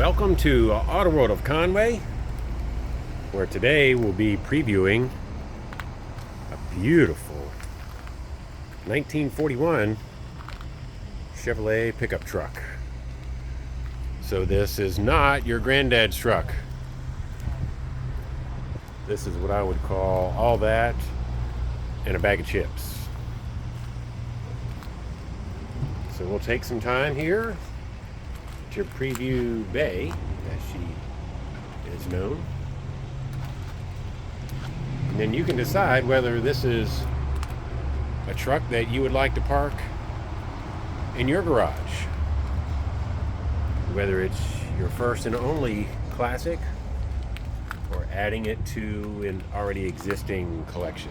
Welcome to Auto World of Conway, where today we'll be previewing a beautiful 1941 Chevrolet pickup truck. So this is not your granddad's truck. This is what I would call all that and a bag of chips. So we'll take some time here to preview Bay, as she is known. And then you can decide whether this is a truck that you would like to park in your garage. Whether it's your first and only classic or adding it to an already existing collection.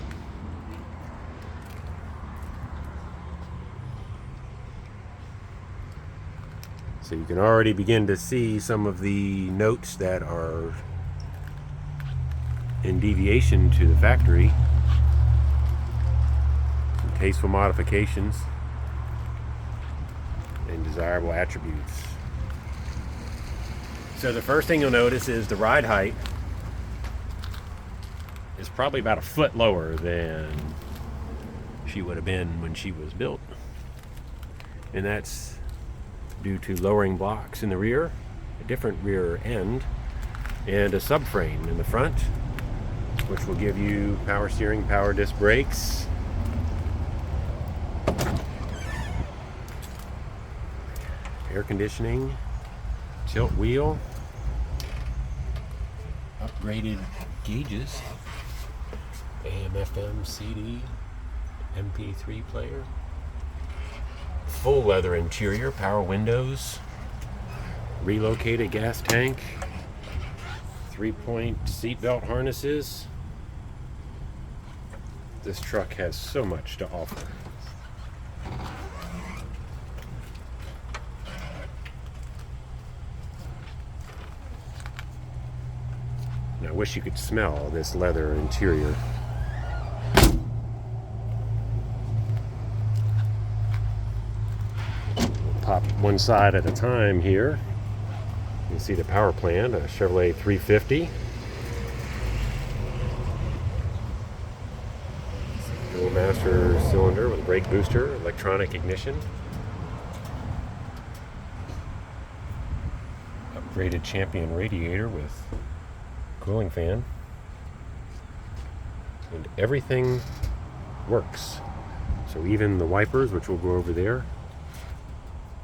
So you can already begin to see some of the notes that are in deviation to the factory. Some tasteful modifications and desirable attributes. So the first thing you'll notice is the ride height is probably about a foot lower than she would have been when she was built. And that's due to lowering blocks in the rear, a different rear end, and a subframe in the front, which will give you power steering, power disc brakes, air conditioning, tilt wheel, upgraded gauges, AM, FM, CD, MP3 player, full leather interior, power windows, relocated gas tank, 3-point seat belt harnesses. This truck has so much to offer. And I wish you could smell this leather interior. Pop one side at a time here. You can see the power plant, a Chevrolet 350. Dual master cylinder with a brake booster, electronic ignition. Upgraded Champion radiator with cooling fan. And everything works. So even the wipers, which we'll go over there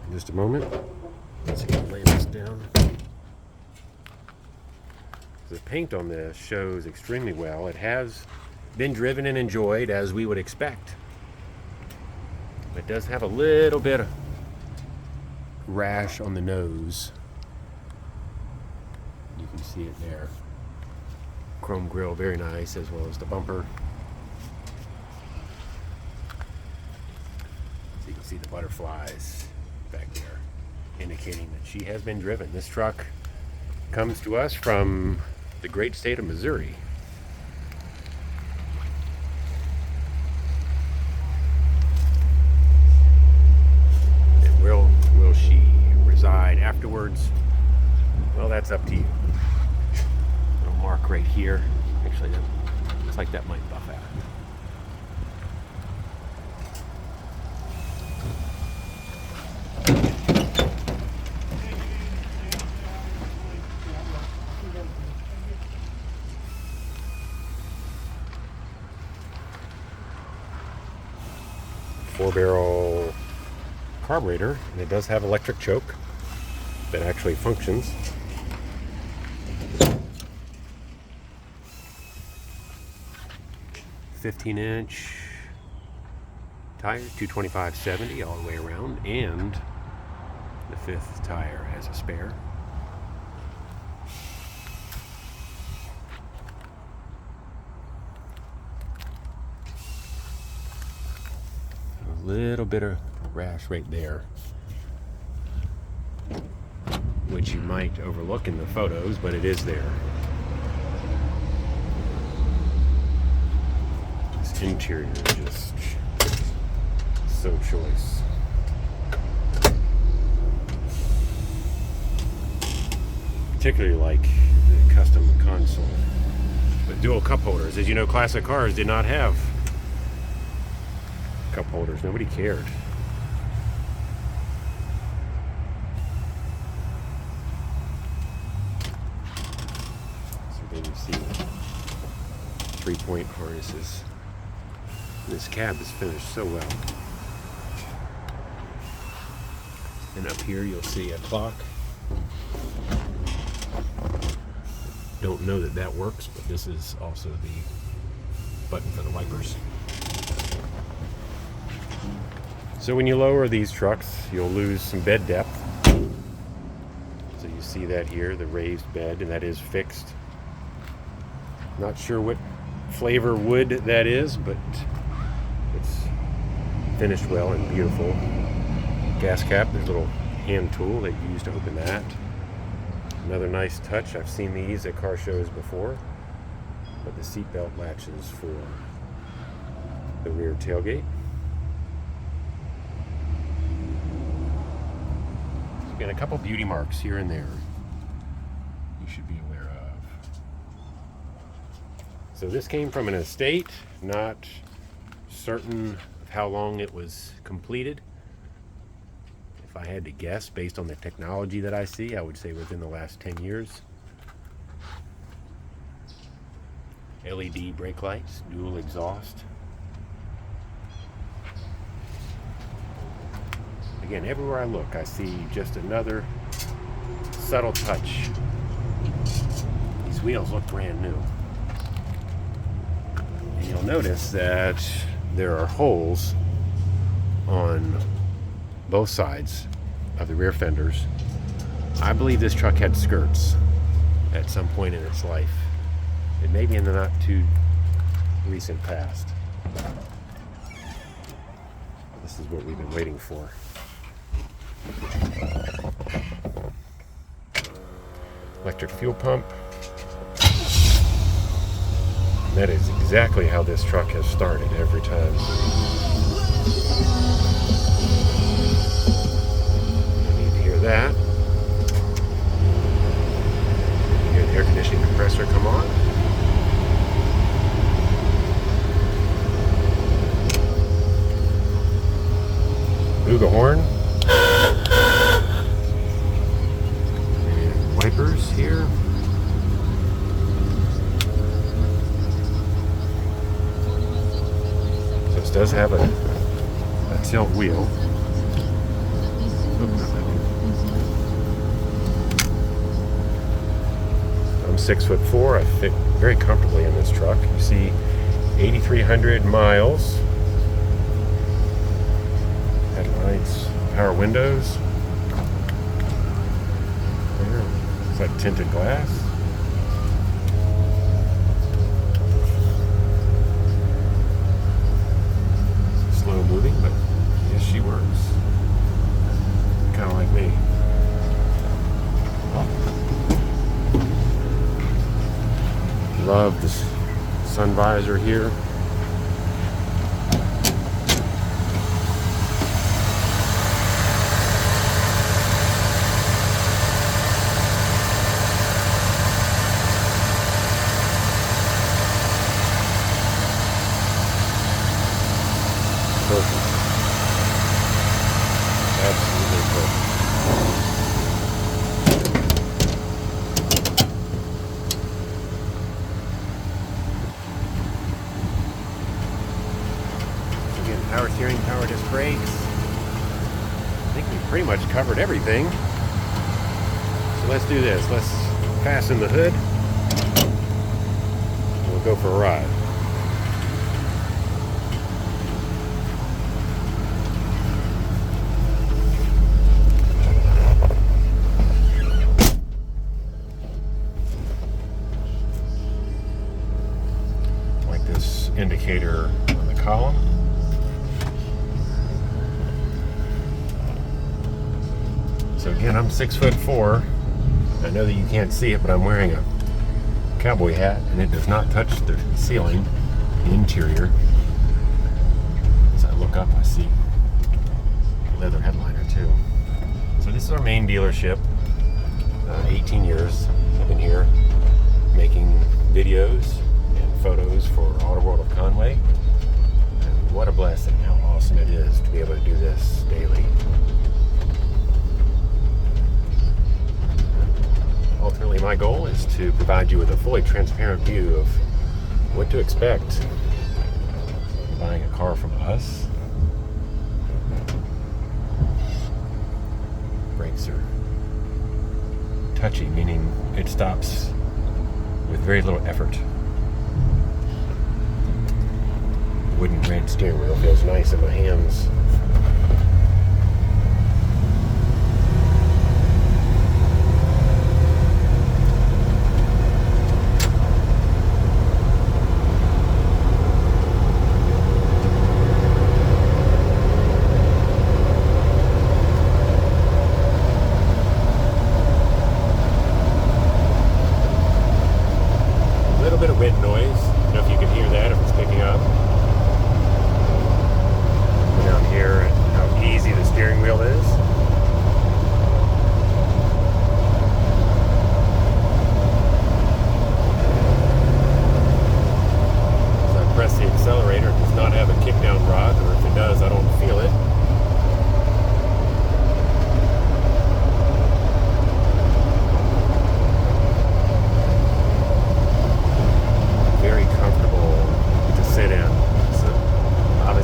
in just a moment. Let's see if I can lay this down. The paint on this shows extremely well. It has been driven and enjoyed as we would expect. It does have a little bit of rash on the nose. You can see it there. Chrome grille, very nice, as well as the bumper. So you can see the butterflies back there, indicating that she has been driven. This truck comes to us from the great state of Missouri. And will she reside afterwards? Well, that's up to you. Little mark right here. Actually, that looks like that might buff out. Four-barrel carburetor, and it does have electric choke that actually functions. .15-inch tire, 225/70 all the way around, and the 5th tire as a spare. Little bit of rash right there, which you might overlook in the photos, but it is there. This interior is just so choice. particularly like the custom console with dual cup holders. As you know, classic cars did not have cup holders. Nobody cared. So then you see the 3-point harnesses. This cab is finished so well. And up here you'll see a clock. Don't know that that works, but this is also the button for the wipers. So when you lower these trucks, you'll lose some bed depth. So you see that here, the raised bed, and that is fixed. Not sure what flavor wood that is, but it's finished well and beautiful. Gas cap, there's a little hand tool that you use to open that. Another nice touch. I've seen these at car shows before, but the seatbelt latches for the rear tailgate. So again, a couple beauty marks here and there you should be aware of. So this came from an estate, not certain of how long it was completed. If I had to guess, based on the technology that I see, I would say within the last 10 years. LED brake lights, dual exhaust. Again, everywhere I look, I see just another subtle touch. These wheels look brand new. And you'll notice that there are holes on both sides of the rear fenders. I believe this truck had skirts at some point in its life. It may be in the not too recent past. This is what we've been waiting for. Electric fuel pump. And that is exactly how this truck has started every time. That. You hear the air conditioning compressor come on. Buga horn. And wipers here. So this does have a tilt wheel. I'm 6'4". I fit very comfortably in this truck. You see 8,300 miles. Headlights, power windows. There. It's like tinted glass. Slow moving, but yes, she works. Kind of like me. Love this sun visor here. Perfect. Absolutely perfect. Power steering, power disc brakes. I think we pretty much covered everything. So let's do this. Let's fasten the hood. We'll go for a ride. Like this indicator on the column. So again, I'm 6'4". I know that you can't see it, but I'm wearing a cowboy hat, and it does not touch the ceiling, the interior. As I look up, I see a leather headliner too. So this is our main dealership. 18 years I've been here making videos and photos for Auto World of Conway. And what a blessing, how awesome it is to be able to do this daily. Ultimately, my goal is to provide you with a fully transparent view of what to expect when buying a car from us. Brakes are touchy, meaning it stops with very little effort. Wooden granite steering wheel feels nice in my hands. Bit of wind noise. I don't know if you can hear that, if it's picking up. Down here, and how easy the steering wheel is. As I press the accelerator, it does not have a kickdown rod, or if it does, I don't feel it.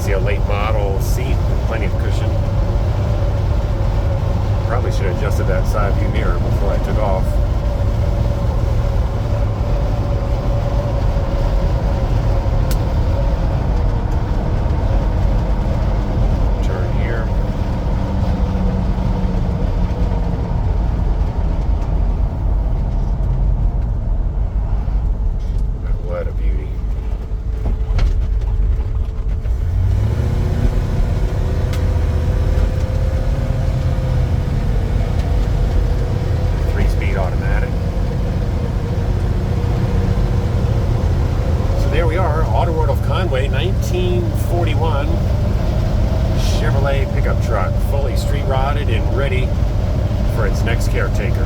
A late model seat with plenty of cushion. Probably should have adjusted that side view mirror before I took off. Turn here. What a beauty. Automatic. So there we are, Auto World of Conway, 1941 Chevrolet pickup truck, fully street rodded and ready for its next caretaker.